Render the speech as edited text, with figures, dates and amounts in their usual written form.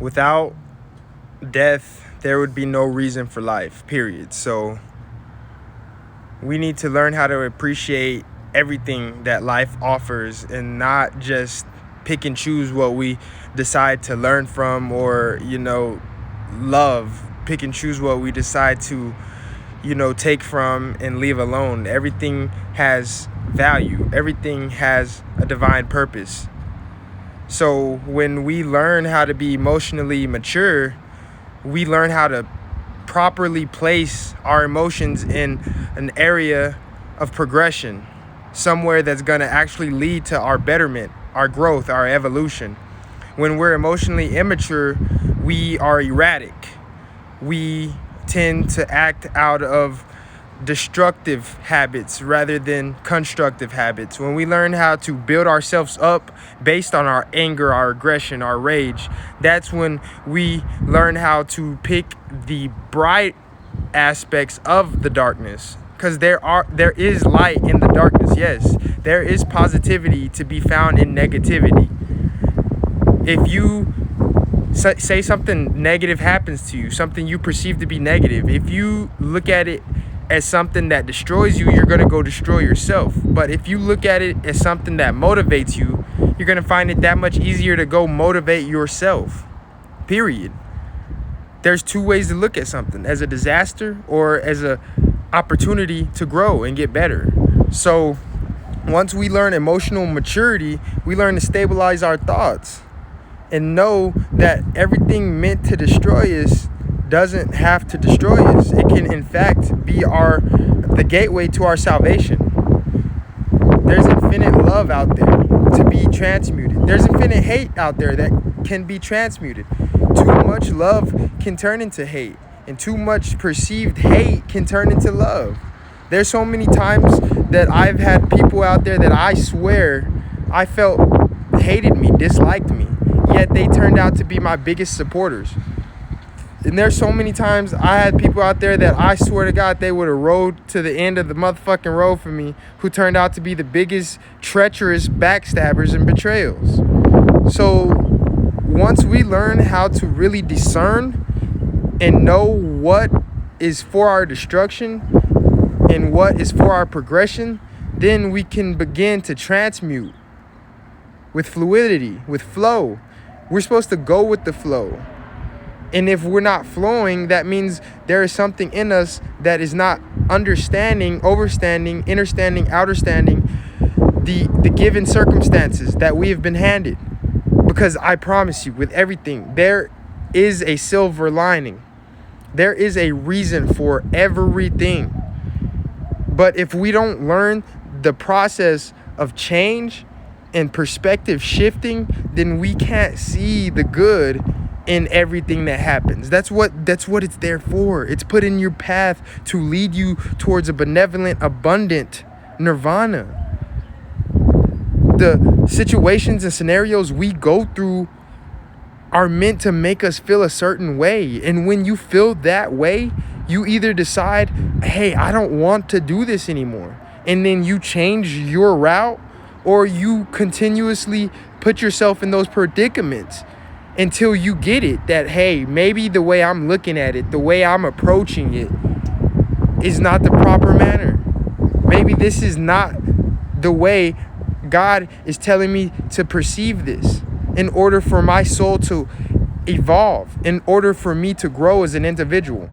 Without death, there would be no reason for life, period. So we need to learn how to appreciate everything that life offers and not just pick and choose what we decide to learn from or, love. Pick and choose what we decide to, take from and leave alone. Everything has value. Everything has a divine purpose. So when we learn how to be emotionally mature, we learn how to properly place our emotions in an area of progression, somewhere that's going to actually lead to our betterment, our growth, our evolution. When we're emotionally immature, we are erratic. We tend to act out of destructive habits rather than constructive habits. When we learn how to build ourselves up based on our anger, our aggression, our rage, that's when we learn how to pick the bright aspects of the darkness. Because there is light in the darkness. Yes, there is positivity to be found in negativity. If you say something negative happens to you, something you perceive to be negative, if you look at it as something that destroys you, you're going to go destroy yourself. But if you look at it as something that motivates you, you're going to find it that much easier to go motivate yourself. Period. There's two ways to look at something: as a disaster or as a opportunity to grow and get better. So once we learn emotional maturity, we learn to stabilize our thoughts and know that everything meant to destroy us doesn't have to destroy us. It can in fact be the gateway to our salvation. There's infinite love out there to be transmuted. There's infinite hate out there that can be transmuted. Too much love can turn into hate, and too much perceived hate can turn into love. There's so many times that I've had people out there that I swear I felt hated me, disliked me, yet they turned out to be my biggest supporters. And there's so many times I had people out there that I swear to God they would have rode to the end of the motherfucking road for me, who turned out to be the biggest treacherous backstabbers and betrayals. So once we learn how to really discern and know what is for our destruction and what is for our progression, then we can begin to transmute with fluidity, with flow. We're supposed to go with the flow. And if we're not flowing, that means there is something in us that is not understanding, overstanding, understanding, outerstanding the given circumstances that we have been handed. Because I promise you, with everything, there is a silver lining. There is a reason for everything. But if we don't learn the process of change and perspective shifting, then we can't see the good in everything that happens. That's what it's there for. It's put in your path to lead you towards a benevolent, abundant nirvana. The situations and scenarios we go through are meant to make us feel a certain way. And when you feel that way, you either decide, hey, I don't want to do this anymore, and then you change your route, or you continuously put yourself in those predicaments until you get it that, hey, maybe the way I'm looking at it, the way I'm approaching it is not the proper manner. Maybe this is not the way God is telling me to perceive this in order for my soul to evolve, in order for me to grow as an individual.